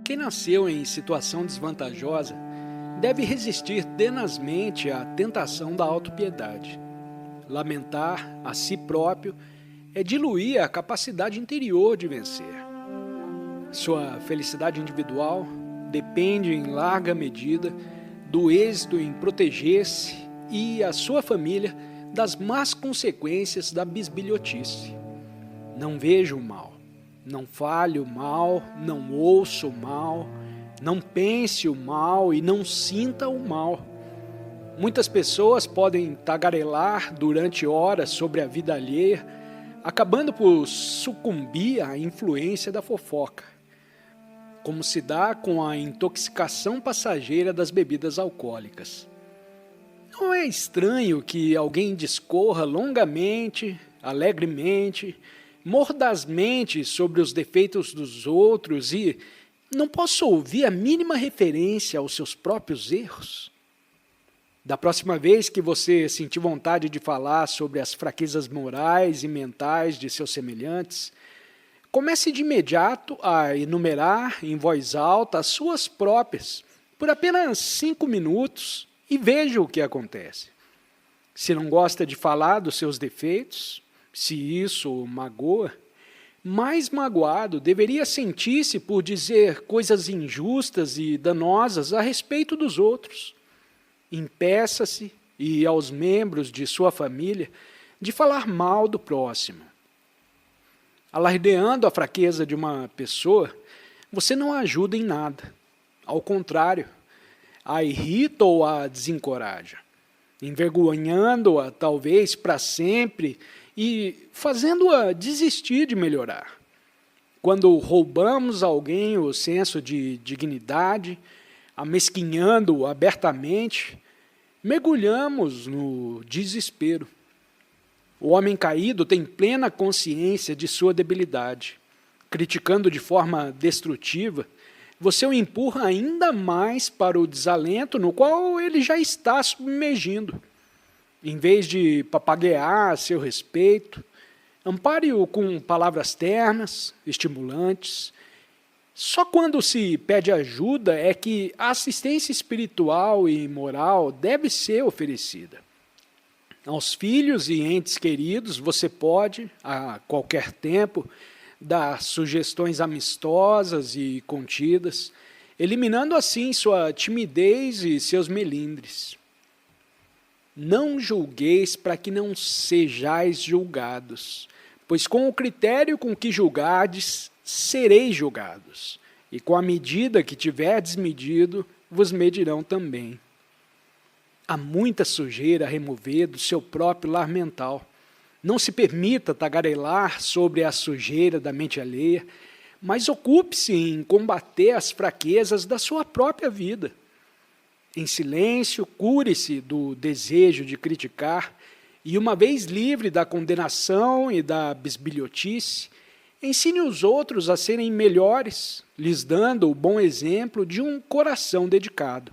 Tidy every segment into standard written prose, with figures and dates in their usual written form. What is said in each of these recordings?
Quem nasceu em situação desvantajosa deve resistir tenazmente à tentação da autopiedade. Lamentar a si próprio é diluir a capacidade interior de vencer. Sua felicidade individual depende em larga medida do êxito em proteger-se e a sua família das más consequências da bisbilhotice. Não vejo o mal, não fale o mal, não ouça o mal, não pense o mal e não sinta o mal. Muitas pessoas podem tagarelar durante horas sobre a vida alheia, acabando por sucumbir à influência da fofoca, como se dá com a intoxicação passageira das bebidas alcoólicas. Não é estranho que alguém discorra longamente, alegremente, mordazmente sobre os defeitos dos outros e não possa ouvir a mínima referência aos seus próprios erros? Da próxima vez que você sentir vontade de falar sobre as fraquezas morais e mentais de seus semelhantes, comece de imediato a enumerar em voz alta as suas próprias, por apenas 5 minutos, e veja o que acontece. Se não gosta de falar dos seus defeitos, se isso o magoa, mais magoado deveria sentir-se por dizer coisas injustas e danosas a respeito dos outros. Impeça-se, e aos membros de sua família, de falar mal do próximo. Alardeando a fraqueza de uma pessoa, você não a ajuda em nada. Ao contrário, a irrita ou a desencoraja, envergonhando-a talvez para sempre e fazendo-a desistir de melhorar. Quando roubamos a alguém o senso de dignidade, amesquinhando-o abertamente, mergulhamos no desespero. O homem caído tem plena consciência de sua debilidade. Criticando de forma destrutiva, você o empurra ainda mais para o desalento no qual ele já está submergindo. Em vez de papaguear a seu respeito, ampare-o com palavras ternas, estimulantes. Só quando se pede ajuda é que a assistência espiritual e moral deve ser oferecida. Aos filhos e entes queridos você pode, a qualquer tempo, dar sugestões amistosas e contidas, eliminando assim sua timidez e seus melindres. Não julgueis para que não sejais julgados, pois com o critério com que julgardes, sereis julgados, e com a medida que tiverdes medido, vos medirão também. Há muita sujeira a remover do seu próprio lar mental. Não se permita tagarelar sobre a sujeira da mente alheia, mas ocupe-se em combater as fraquezas da sua própria vida. Em silêncio, cure-se do desejo de criticar e, uma vez livre da condenação e da bisbilhotice, ensine os outros a serem melhores, lhes dando o bom exemplo de um coração dedicado.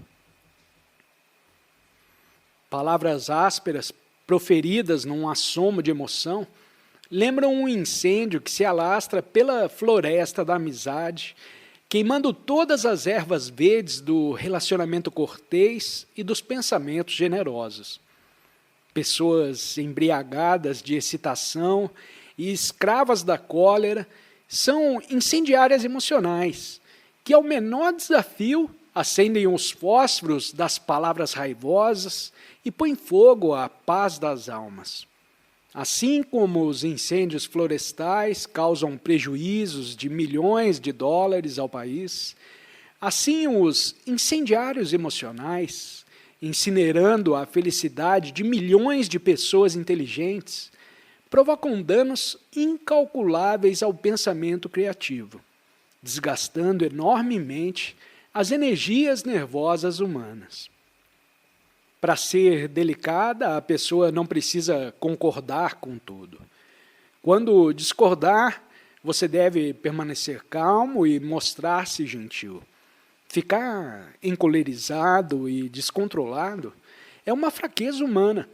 Palavras ásperas, proferidas num assomo de emoção, lembram um incêndio que se alastra pela floresta da amizade, queimando todas as ervas verdes do relacionamento cortês e dos pensamentos generosos. Pessoas embriagadas de excitação e escravas da cólera são incendiárias emocionais, que ao menor desafio acendem os fósforos das palavras raivosas e põem fogo à paz das almas. Assim como os incêndios florestais causam prejuízos de milhões de dólares ao país, assim os incendiários emocionais, incinerando a felicidade de milhões de pessoas inteligentes, provocam danos incalculáveis ao pensamento criativo, desgastando enormemente as energias nervosas humanas. Para ser delicada, a pessoa não precisa concordar com tudo. Quando discordar, você deve permanecer calmo e mostrar-se gentil. Ficar encolerizado e descontrolado é uma fraqueza humana,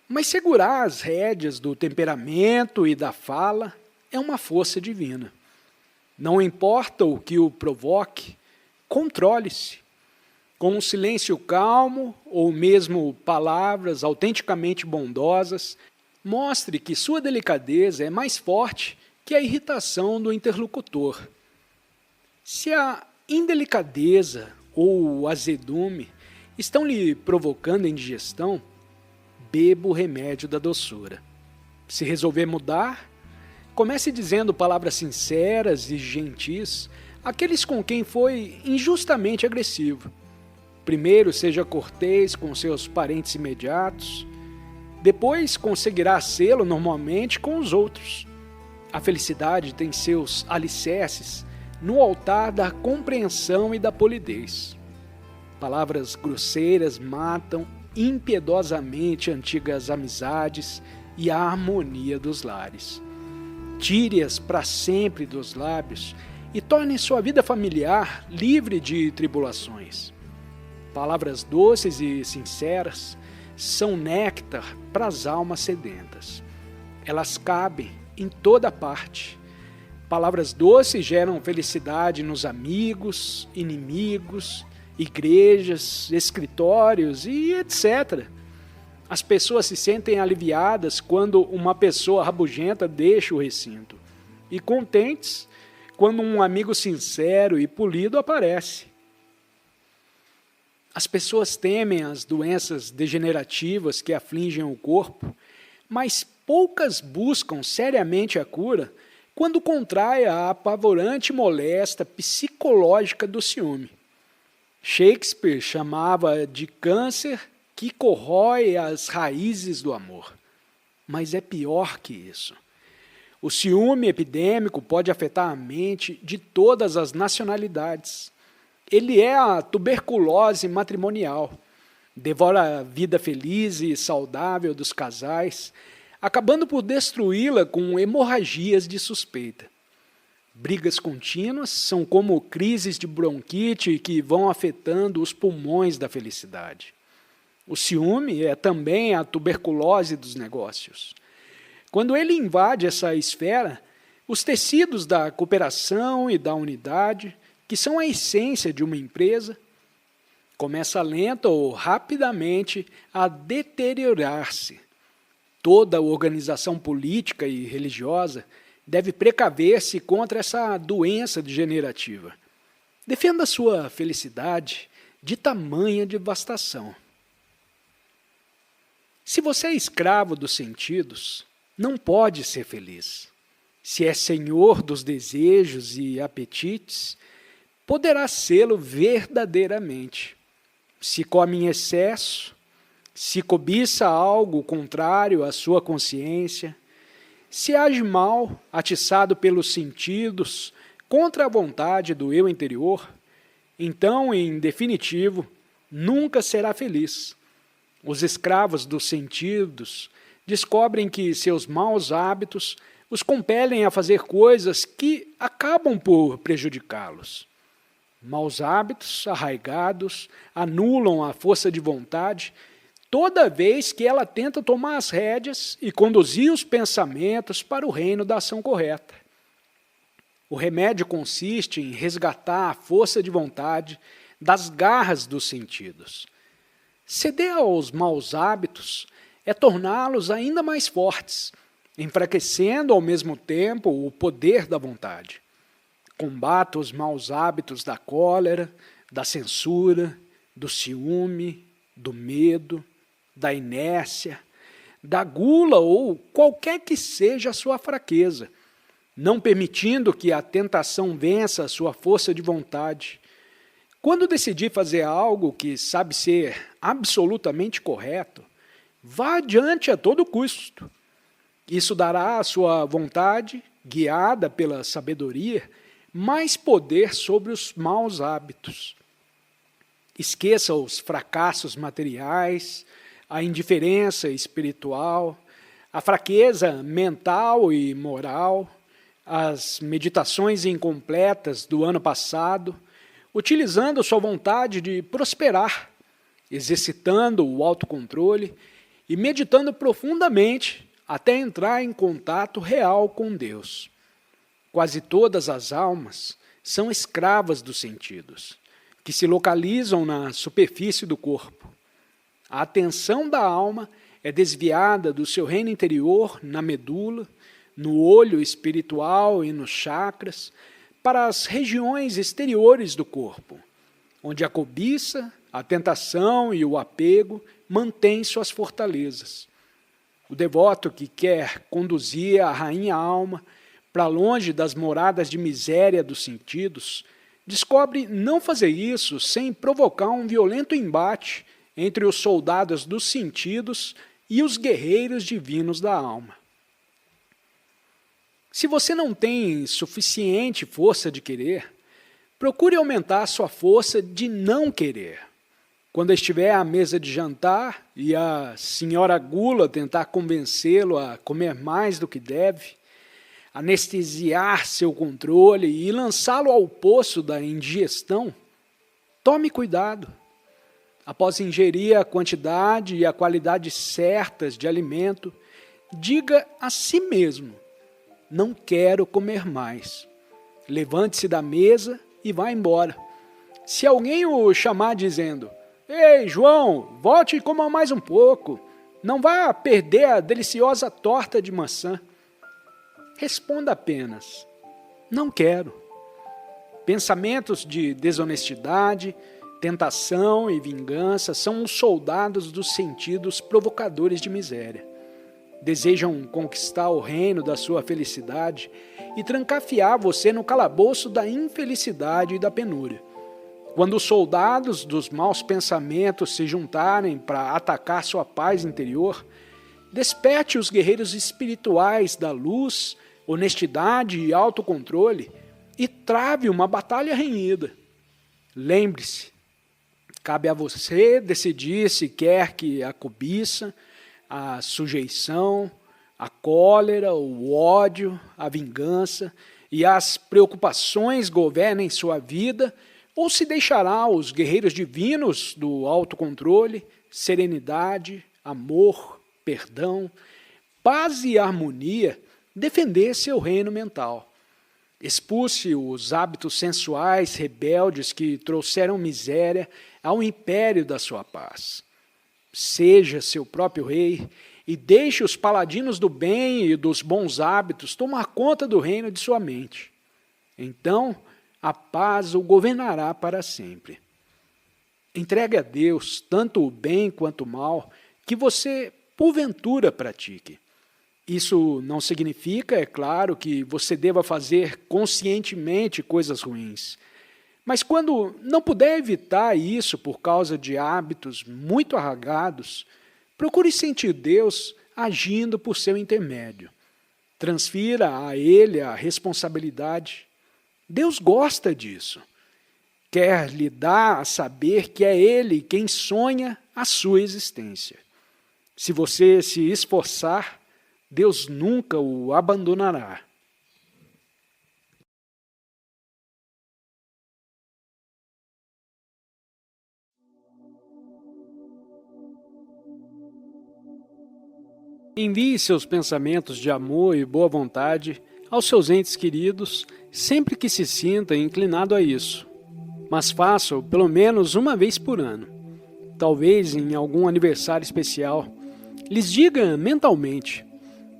mas segurar as rédeas do temperamento e da fala é uma força divina. Não importa o que o provoque, controle-se. Com um silêncio calmo, ou mesmo palavras autenticamente bondosas, mostre que sua delicadeza é mais forte que a irritação do interlocutor. Se a indelicadeza ou o azedume estão lhe provocando indigestão, beba o remédio da doçura. Se resolver mudar, comece dizendo palavras sinceras e gentis àqueles com quem foi injustamente agressivo. Primeiro, seja cortês com seus parentes imediatos, depois conseguirá sê-lo normalmente com os outros. A felicidade tem seus alicerces no altar da compreensão e da polidez. Palavras grosseiras matam impiedosamente antigas amizades e a harmonia dos lares. Tire-as para sempre dos lábios e torne sua vida familiar livre de tribulações. Palavras doces e sinceras são néctar para as almas sedentas. Elas cabem em toda parte. Palavras doces geram felicidade nos amigos, inimigos, igrejas, escritórios e etc. As pessoas se sentem aliviadas quando uma pessoa rabugenta deixa o recinto, e contentes quando um amigo sincero e polido aparece. As pessoas temem as doenças degenerativas que afligem o corpo, mas poucas buscam seriamente a cura quando contrai a apavorante moléstia psicológica do ciúme. Shakespeare chamava de câncer que corrói as raízes do amor. Mas é pior que isso. O ciúme epidêmico pode afetar a mente de todas as nacionalidades. Ele é a tuberculose matrimonial. Devora a vida feliz e saudável dos casais, acabando por destruí-la com hemorragias de suspeita. Brigas contínuas são como crises de bronquite que vão afetando os pulmões da felicidade. O ciúme é também a tuberculose dos negócios. Quando ele invade essa esfera, os tecidos da cooperação e da unidade, que são a essência de uma empresa, começa lenta ou rapidamente a deteriorar-se. Toda organização política e religiosa deve precaver-se contra essa doença degenerativa. Defenda sua felicidade de tamanha devastação. Se você é escravo dos sentidos, não pode ser feliz. Se é senhor dos desejos e apetites, poderá sê-lo verdadeiramente. Se come em excesso, se cobiça algo contrário à sua consciência, se age mal, atiçado pelos sentidos, contra a vontade do eu interior, então, em definitivo, nunca será feliz. Os escravos dos sentidos descobrem que seus maus hábitos os compelem a fazer coisas que acabam por prejudicá-los. Maus hábitos arraigados anulam a força de vontade toda vez que ela tenta tomar as rédeas e conduzir os pensamentos para o reino da ação correta. O remédio consiste em resgatar a força de vontade das garras dos sentidos. Ceder aos maus hábitos é torná-los ainda mais fortes, enfraquecendo ao mesmo tempo o poder da vontade. Combata os maus hábitos da cólera, da censura, do ciúme, do medo, da inércia, da gula ou qualquer que seja a sua fraqueza, não permitindo que a tentação vença a sua força de vontade. Quando decidir fazer algo que sabe ser absolutamente correto, vá adiante a todo custo. Isso dará à sua vontade, guiada pela sabedoria, mais poder sobre os maus hábitos. Esqueça os fracassos materiais, a indiferença espiritual, a fraqueza mental e moral, as meditações incompletas do ano passado, utilizando sua vontade de prosperar, exercitando o autocontrole e meditando profundamente até entrar em contato real com Deus. Quase todas as almas são escravas dos sentidos. que se localizam na superfície do corpo. A atenção da alma é desviada do seu reino interior, na medula, no olho espiritual e nos chakras, para as regiões exteriores do corpo, onde a cobiça, a tentação e o apego mantêm suas fortalezas. O devoto que quer conduzir a rainha alma para longe das moradas de miséria dos sentidos, descobre não fazer isso sem provocar um violento embate entre os soldados dos sentidos e os guerreiros divinos da alma. Se você não tem suficiente força de querer, procure aumentar sua força de não querer. Quando estiver à mesa de jantar e a senhora gula tentar convencê-lo a comer mais do que deve, anestesiar seu controle e lançá-lo ao poço da indigestão, tome cuidado. Após ingerir a quantidade e a qualidade certas de alimento, diga a si mesmo: não quero comer mais. Levante-se da mesa e vá embora. Se alguém o chamar dizendo: ei, João, volte e coma mais um pouco, não vá perder a deliciosa torta de maçã. Responda apenas: não quero. Pensamentos de desonestidade, tentação e vingança são os soldados dos sentidos provocadores de miséria. Desejam conquistar o reino da sua felicidade e trancafiar você no calabouço da infelicidade e da penúria. Quando os soldados dos maus pensamentos se juntarem para atacar sua paz interior, desperte os guerreiros espirituais da luz, honestidade e autocontrole e trave uma batalha renhida. Lembre-se, cabe a você decidir se quer que a cobiça, a sujeição, a cólera, o ódio, a vingança e as preocupações governem sua vida, ou se deixará os guerreiros divinos do autocontrole, serenidade, amor, perdão, paz e harmonia defender seu reino mental. Expulse os hábitos sensuais rebeldes que trouxeram miséria ao império da sua paz. Seja seu próprio rei e deixe os paladinos do bem e dos bons hábitos tomar conta do reino de sua mente. Então, a paz o governará para sempre. Entregue a Deus tanto o bem quanto o mal que você, porventura, pratique. Isso não significa, é claro, que você deva fazer conscientemente coisas ruins. Mas quando não puder evitar isso por causa de hábitos muito arraigados, procure sentir Deus agindo por seu intermédio. Transfira a Ele a responsabilidade. Deus gosta disso. Quer lhe dar a saber que é Ele quem sonha a sua existência. Se você se esforçar, Deus nunca o abandonará. Envie seus pensamentos de amor e boa vontade aos seus entes queridos sempre que se sinta inclinado a isso. Mas faça-o pelo menos uma vez por ano. Talvez em algum aniversário especial. Lhes diga mentalmente: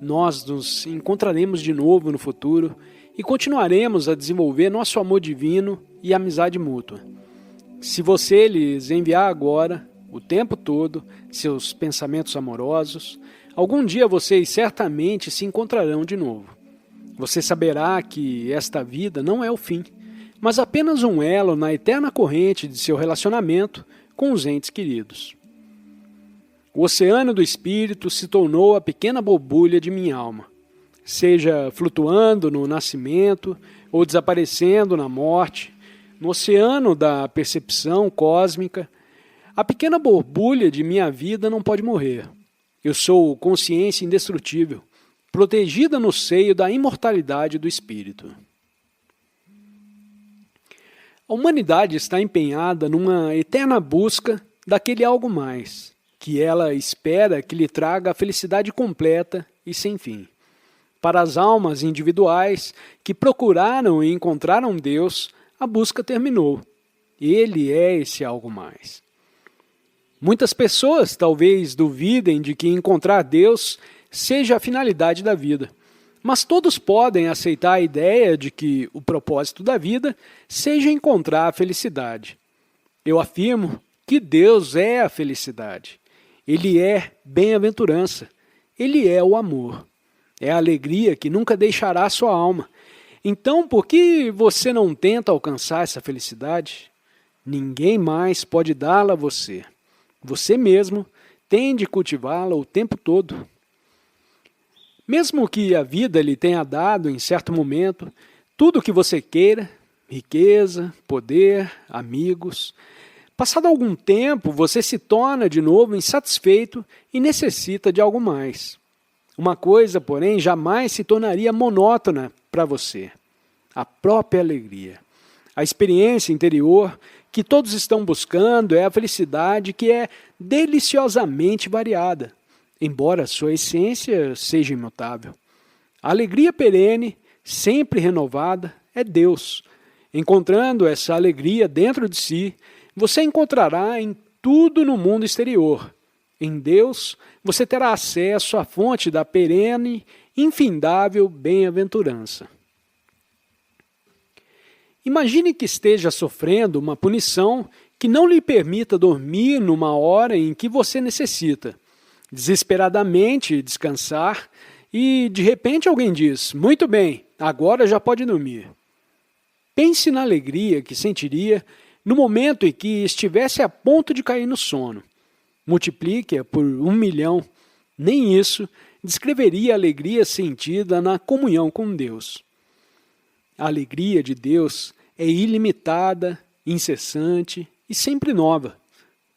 nós nos encontraremos de novo no futuro e continuaremos a desenvolver nosso amor divino e amizade mútua. Se você lhes enviar agora, o tempo todo, seus pensamentos amorosos, algum dia vocês certamente se encontrarão de novo. Você saberá que esta vida não é o fim, mas apenas um elo na eterna corrente de seu relacionamento com os entes queridos. O oceano do Espírito se tornou a pequena borbulha de minha alma, seja flutuando no nascimento ou desaparecendo na morte, no oceano da percepção cósmica. A pequena borbulha de minha vida não pode morrer. Eu sou consciência indestrutível, protegida no seio da imortalidade do Espírito. A humanidade está empenhada numa eterna busca daquele algo mais, que ela espera que lhe traga a felicidade completa e sem fim. Para as almas individuais que procuraram e encontraram Deus, a busca terminou, Ele é esse algo mais. Muitas pessoas talvez duvidem de que encontrar Deus seja a finalidade da vida, mas todos podem aceitar a ideia de que o propósito da vida seja encontrar a felicidade. Eu afirmo que Deus é a felicidade. Ele é bem-aventurança. Ele é o amor. É a alegria que nunca deixará sua alma. Então, por que você não tenta alcançar essa felicidade? Ninguém mais pode dá-la a você. Você mesmo tem de cultivá-la o tempo todo. Mesmo que a vida lhe tenha dado, em certo momento, tudo o que você queira, riqueza, poder, amigos, passado algum tempo, você se torna de novo insatisfeito e necessita de algo mais. Uma coisa, porém, jamais se tornaria monótona para você: a própria alegria. A experiência interior que todos estão buscando é a felicidade que é deliciosamente variada, embora sua essência seja imutável. A alegria perene, sempre renovada, é Deus. Encontrando essa alegria dentro de si, você encontrará em tudo no mundo exterior. Em Deus, você terá acesso à fonte da perene, infindável bem-aventurança. Imagine que esteja sofrendo uma punição que não lhe permita dormir numa hora em que você necessita desesperadamente descansar e, de repente, alguém diz: muito bem, agora já pode dormir. Pense na alegria que sentiria no momento em que estivesse a ponto de cair no sono. Multiplique-a por 1.000.000. Nem isso descreveria a alegria sentida na comunhão com Deus. A alegria de Deus é ilimitada, incessante e sempre nova.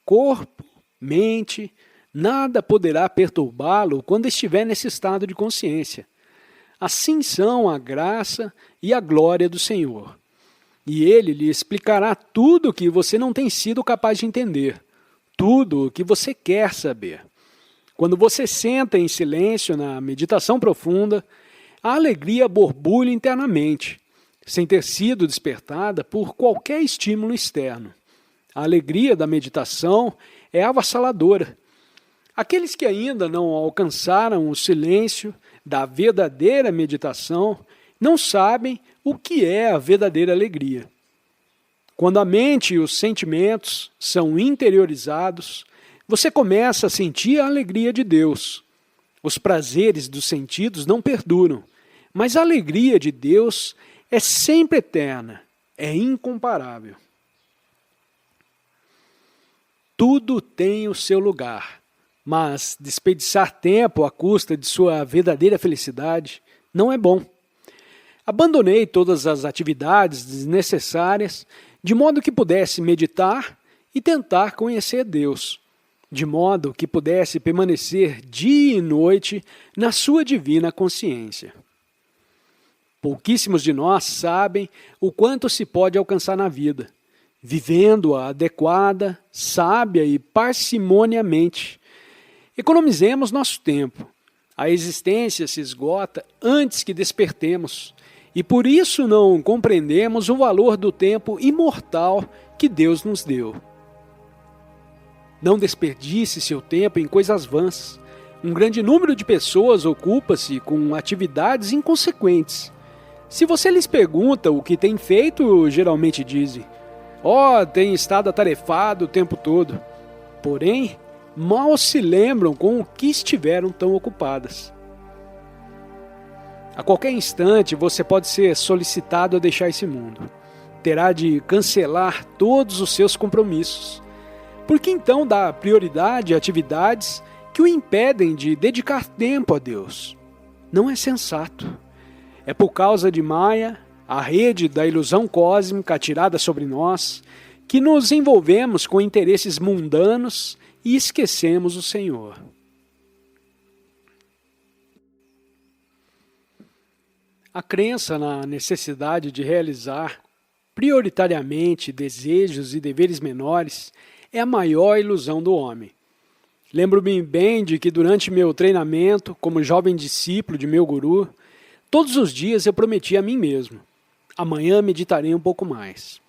Corpo, mente, nada poderá perturbá-lo quando estiver nesse estado de consciência. Assim são a graça e a glória do Senhor. E Ele lhe explicará tudo o que você não tem sido capaz de entender, tudo o que você quer saber. Quando você senta em silêncio na meditação profunda, a alegria borbulha internamente, sem ter sido despertada por qualquer estímulo externo. A alegria da meditação é avassaladora. Aqueles que ainda não alcançaram o silêncio da verdadeira meditação não sabem o que é a verdadeira alegria. Quando a mente e os sentimentos são interiorizados, você começa a sentir a alegria de Deus. Os prazeres dos sentidos não perduram, mas a alegria de Deus é sempre eterna, é incomparável. Tudo tem o seu lugar, mas desperdiçar tempo à custa de sua verdadeira felicidade não é bom. Abandonei todas as atividades desnecessárias de modo que pudesse meditar e tentar conhecer Deus, de modo que pudesse permanecer dia e noite na sua divina consciência. Pouquíssimos de nós sabem o quanto se pode alcançar na vida, vivendo-a adequada, sábia e parcimoniamente. Economizemos nosso tempo. A existência se esgota antes que despertemos, e por isso não compreendemos o valor do tempo imortal que Deus nos deu. Não desperdice seu tempo em coisas vãs. Um grande número de pessoas ocupa-se com atividades inconsequentes. Se você lhes pergunta o que tem feito, geralmente dizem: tem estado atarefado o tempo todo. Porém, mal se lembram com o que estiveram tão ocupadas. A qualquer instante você pode ser solicitado a deixar esse mundo. Terá de cancelar todos os seus compromissos. Por que então dá prioridade a atividades que o impedem de dedicar tempo a Deus? Não é sensato. É por causa de Maya, a rede da ilusão cósmica atirada sobre nós, que nos envolvemos com interesses mundanos e esquecemos o Senhor. A crença na necessidade de realizar prioritariamente desejos e deveres menores é a maior ilusão do homem. Lembro-me bem de que durante meu treinamento, como jovem discípulo de meu guru, todos os dias eu prometi a mim mesmo: amanhã meditarei um pouco mais.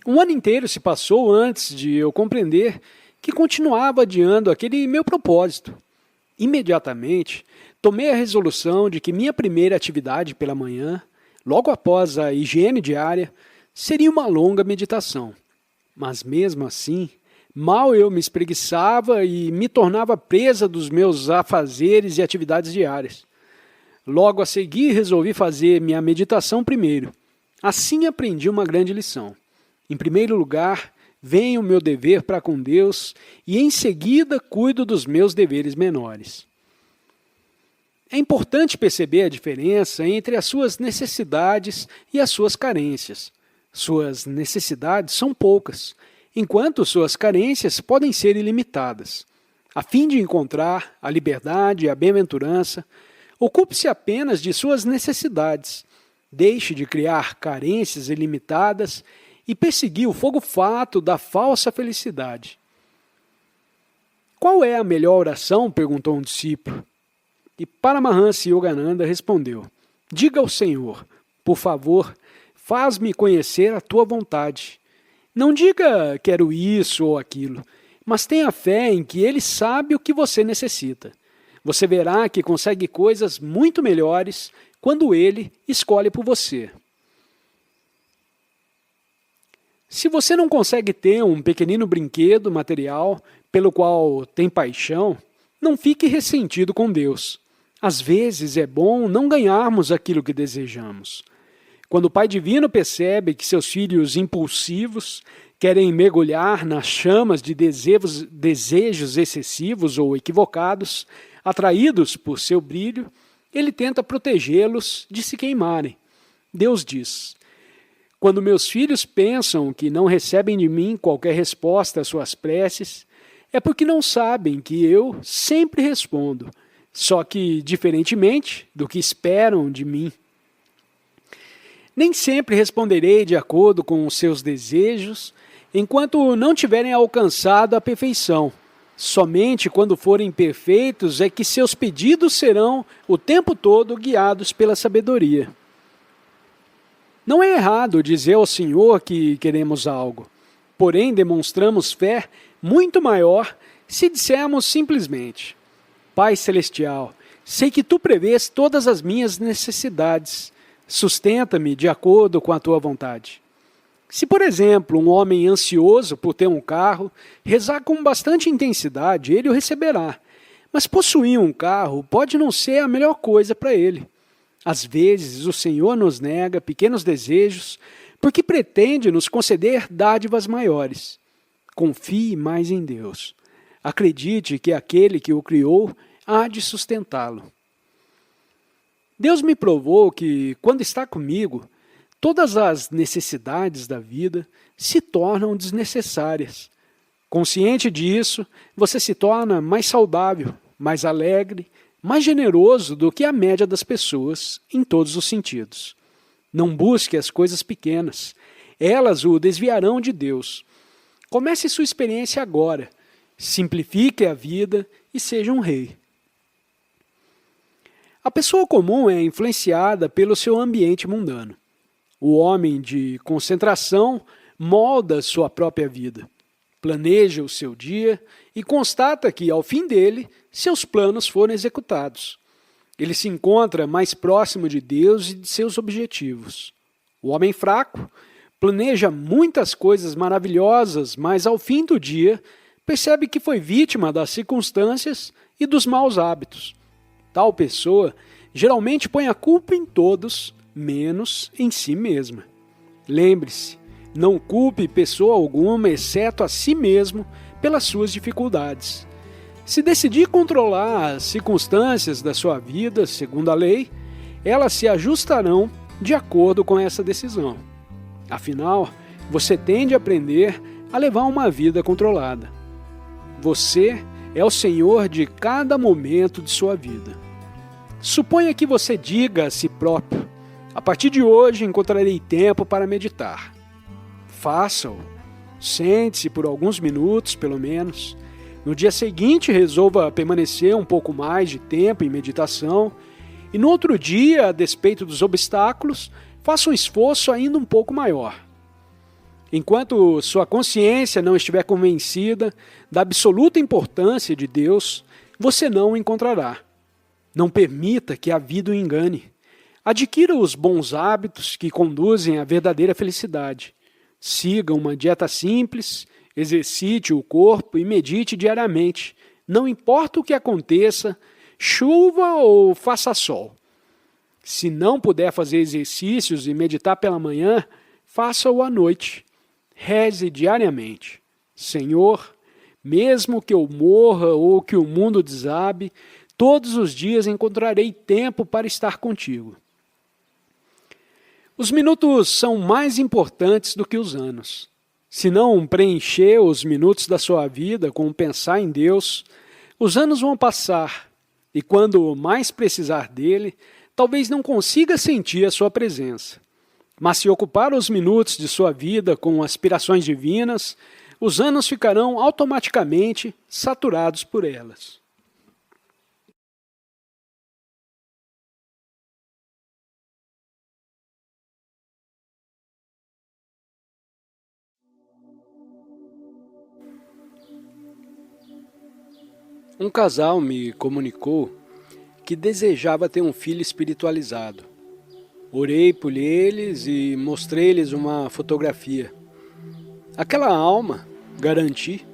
Um ano inteiro se passou antes de eu compreender que continuava adiando aquele meu propósito. Imediatamente, tomei a resolução de que minha primeira atividade pela manhã, logo após a higiene diária, seria uma longa meditação. Mas mesmo assim, mal eu me espreguiçava e me tornava presa dos meus afazeres e atividades diárias. Logo a seguir, resolvi fazer minha meditação primeiro. Assim aprendi uma grande lição. Em primeiro lugar, vem o meu dever para com Deus e em seguida cuido dos meus deveres menores. É importante perceber a diferença entre as suas necessidades e as suas carências. Suas necessidades são poucas, enquanto suas carências podem ser ilimitadas. A fim de encontrar a liberdade e a bem-aventurança, ocupe-se apenas de suas necessidades. Deixe de criar carências ilimitadas e perseguir o fogo fato da falsa felicidade. Qual é a melhor oração? Perguntou um discípulo. E Paramahansa Yogananda respondeu: diga ao Senhor, por favor, faz-me conhecer a tua vontade. Não diga quero isso ou aquilo, mas tenha fé em que Ele sabe o que você necessita. Você verá que consegue coisas muito melhores quando Ele escolhe por você. Se você não consegue ter um pequenino brinquedo material pelo qual tem paixão, não fique ressentido com Deus. Às vezes é bom não ganharmos aquilo que desejamos. Quando o Pai Divino percebe que seus filhos impulsivos querem mergulhar nas chamas de desejos excessivos ou equivocados, atraídos por seu brilho, Ele tenta protegê-los de se queimarem. Deus diz: quando meus filhos pensam que não recebem de mim qualquer resposta às suas preces, é porque não sabem que eu sempre respondo, só que diferentemente do que esperam de mim. Nem sempre responderei de acordo com os seus desejos, enquanto não tiverem alcançado a perfeição. Somente quando forem perfeitos é que seus pedidos serão o tempo todo guiados pela sabedoria. Não é errado dizer ao Senhor que queremos algo, porém demonstramos fé muito maior se dissermos simplesmente: Pai Celestial, sei que Tu prevês todas as minhas necessidades, sustenta-me de acordo com a Tua vontade. Se, por exemplo, um homem ansioso por ter um carro rezar com bastante intensidade, ele o receberá, mas possuir um carro pode não ser a melhor coisa para ele. Às vezes, o Senhor nos nega pequenos desejos porque pretende nos conceder dádivas maiores. Confie mais em Deus. Acredite que aquele que o criou há de sustentá-lo. Deus me provou que, quando está comigo, todas as necessidades da vida se tornam desnecessárias. Consciente disso, você se torna mais saudável, mais alegre, mais generoso do que a média das pessoas, em todos os sentidos. Não busque as coisas pequenas. Elas o desviarão de Deus. Comece sua experiência agora. Simplifique a vida e seja um rei. A pessoa comum é influenciada pelo seu ambiente mundano. O homem de concentração molda sua própria vida. Planeja o seu dia e constata que, ao fim dele, seus planos foram executados. Ele se encontra mais próximo de Deus e de seus objetivos. O homem fraco planeja muitas coisas maravilhosas, mas ao fim do dia percebe que foi vítima das circunstâncias e dos maus hábitos. Tal pessoa geralmente põe a culpa em todos, menos em si mesma. Lembre-se, não culpe pessoa alguma, exceto a si mesmo, pelas suas dificuldades. Se decidir controlar as circunstâncias da sua vida, segundo a lei, elas se ajustarão de acordo com essa decisão. Afinal, você tende a aprender a levar uma vida controlada. Você é o senhor de cada momento de sua vida. Suponha que você diga a si próprio: a partir de hoje encontrarei tempo para meditar. Faça-o. Sente-se por alguns minutos, pelo menos. No dia seguinte, resolva permanecer um pouco mais de tempo em meditação. E no outro dia, a despeito dos obstáculos, faça um esforço ainda um pouco maior. Enquanto sua consciência não estiver convencida da absoluta importância de Deus, você não o encontrará. Não permita que a vida o engane. Adquira os bons hábitos que conduzem à verdadeira felicidade. Siga uma dieta simples, exercite o corpo e medite diariamente. Não importa o que aconteça, chuva ou faça sol. Se não puder fazer exercícios e meditar pela manhã, faça-o à noite. Reze diariamente. Senhor, mesmo que eu morra ou que o mundo desabe, todos os dias encontrarei tempo para estar contigo. Os minutos são mais importantes do que os anos. Se não preencher os minutos da sua vida com pensar em Deus, os anos vão passar e quando mais precisar dele, talvez não consiga sentir a sua presença. Mas se ocupar os minutos de sua vida com aspirações divinas, os anos ficarão automaticamente saturados por elas. Um casal me comunicou que desejava ter um filho espiritualizado. Orei por eles e mostrei-lhes uma fotografia. Aquela alma, garanti,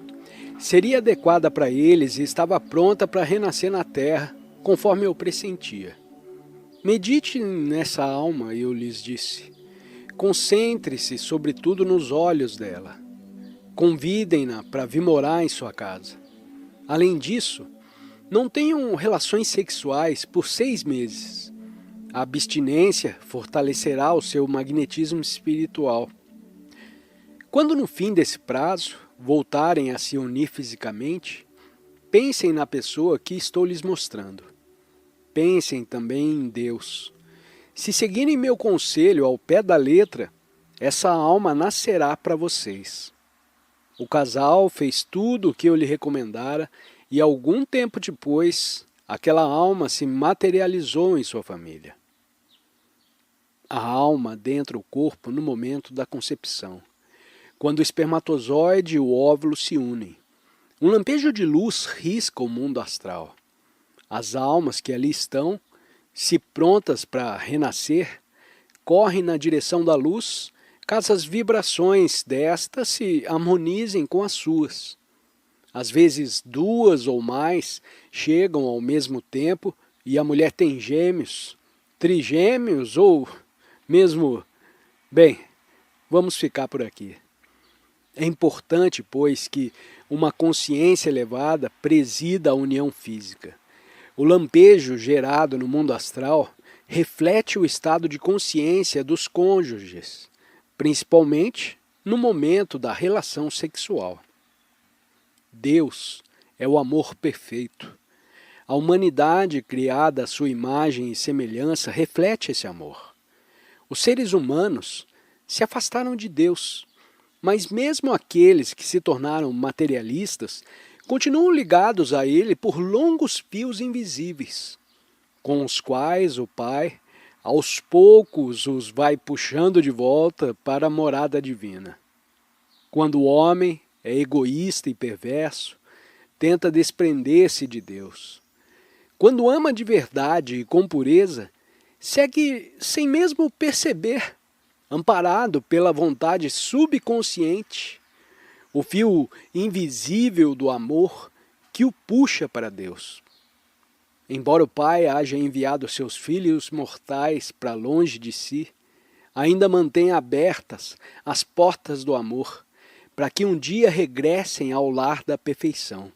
seria adequada para eles e estava pronta para renascer na terra, conforme eu pressentia. Medite nessa alma, eu lhes disse. Concentre-se sobretudo nos olhos dela. Convidem-na para vir morar em sua casa. Além disso, não tenham relações sexuais por 6 meses. A abstinência fortalecerá o seu magnetismo espiritual. Quando no fim desse prazo voltarem a se unir fisicamente, pensem na pessoa que estou lhes mostrando. Pensem também em Deus. Se seguirem meu conselho ao pé da letra, essa alma nascerá para vocês. O casal fez tudo o que eu lhe recomendara e algum tempo depois, aquela alma se materializou em sua família. A alma dentro do corpo no momento da concepção, quando o espermatozoide e o óvulo se unem. Um lampejo de luz risca o mundo astral. As almas que ali estão, se prontas para renascer, correm na direção da luz, caso as vibrações desta se harmonizem com as suas. Às vezes 2 ou mais chegam ao mesmo tempo e a mulher tem gêmeos, trigêmeos ou mesmo... Bem, vamos ficar por aqui. É importante, pois, que uma consciência elevada presida a união física. O lampejo gerado no mundo astral reflete o estado de consciência dos cônjuges, principalmente no momento da relação sexual. Deus é o amor perfeito. A humanidade criada à sua imagem e semelhança reflete esse amor. Os seres humanos se afastaram de Deus, mas mesmo aqueles que se tornaram materialistas continuam ligados a Ele por longos fios invisíveis, com os quais o Pai, aos poucos, os vai puxando de volta para a morada divina. Quando o homem é egoísta e perverso, tenta desprender-se de Deus. Quando ama de verdade e com pureza, segue sem mesmo perceber, amparado pela vontade subconsciente, o fio invisível do amor que o puxa para Deus. Embora o Pai haja enviado seus filhos mortais para longe de si, ainda mantém abertas as portas do amor, para que um dia regressem ao lar da perfeição.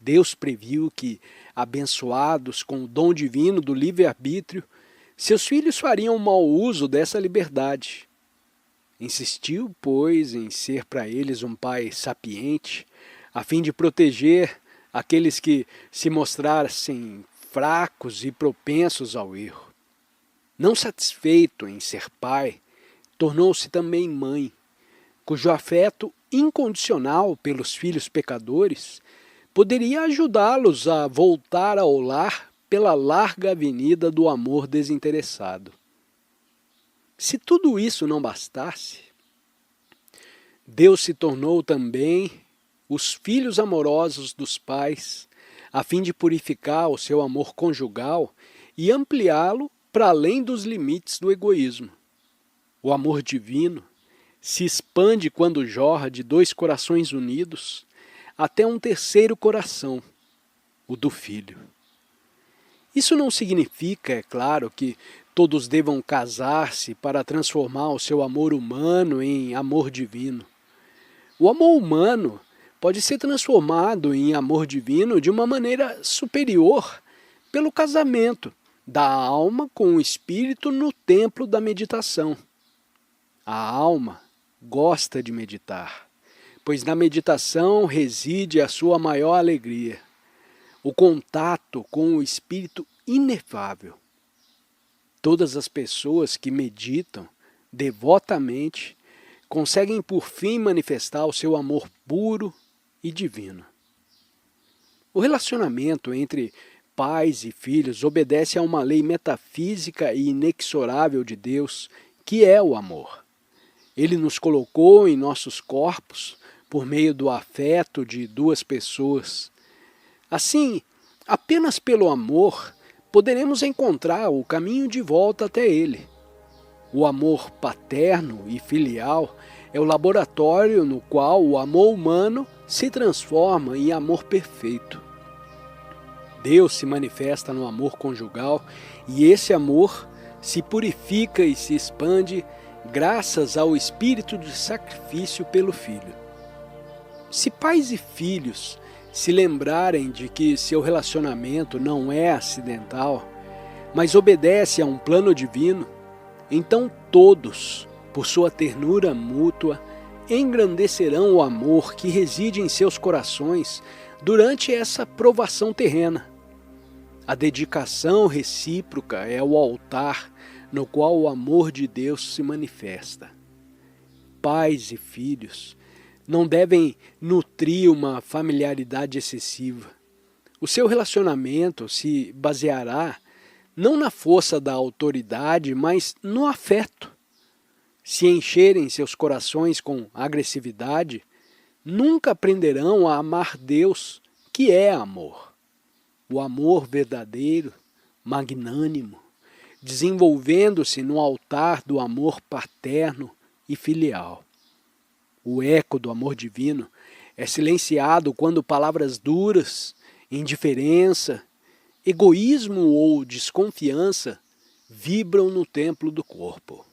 Deus previu que, abençoados com o dom divino do livre-arbítrio, seus filhos fariam mau uso dessa liberdade. Insistiu, pois, em ser para eles um pai sapiente, a fim de proteger aqueles que se mostrassem fracos e propensos ao erro. Não satisfeito em ser pai, tornou-se também mãe, cujo afeto incondicional pelos filhos pecadores poderia ajudá-los a voltar ao lar pela larga avenida do amor desinteressado. Se tudo isso não bastasse, Deus se tornou também os filhos amorosos dos pais, a fim de purificar o seu amor conjugal e ampliá-lo para além dos limites do egoísmo. O amor divino se expande quando jorra de dois corações unidos até um terceiro coração, o do Filho. Isso não significa, é claro, que todos devam casar-se para transformar o seu amor humano em amor divino. O amor humano pode ser transformado em amor divino de uma maneira superior pelo casamento da alma com o espírito no templo da meditação. A alma gosta de meditar, pois na meditação reside a sua maior alegria, o contato com o espírito inefável. Todas as pessoas que meditam devotamente conseguem por fim manifestar o seu amor puro e divino. O relacionamento entre pais e filhos obedece a uma lei metafísica e inexorável de Deus, que é o amor. Ele nos colocou em nossos corpos por meio do afeto de duas pessoas. Assim, apenas pelo amor poderemos encontrar o caminho de volta até ele. O amor paterno e filial é o laboratório no qual o amor humano se transforma em amor perfeito. Deus se manifesta no amor conjugal e esse amor se purifica e se expande graças ao espírito de sacrifício pelo Filho. Se pais e filhos se lembrarem de que seu relacionamento não é acidental, mas obedece a um plano divino, então todos, por sua ternura mútua, engrandecerão o amor que reside em seus corações durante essa provação terrena. A dedicação recíproca é o altar no qual o amor de Deus se manifesta. Pais e filhos não devem nutrir uma familiaridade excessiva. O seu relacionamento se baseará não na força da autoridade, mas no afeto. Se encherem seus corações com agressividade, nunca aprenderão a amar Deus, que é amor. O amor verdadeiro, magnânimo, desenvolvendo-se no altar do amor paterno e filial. O eco do amor divino é silenciado quando palavras duras, indiferença, egoísmo ou desconfiança vibram no templo do corpo.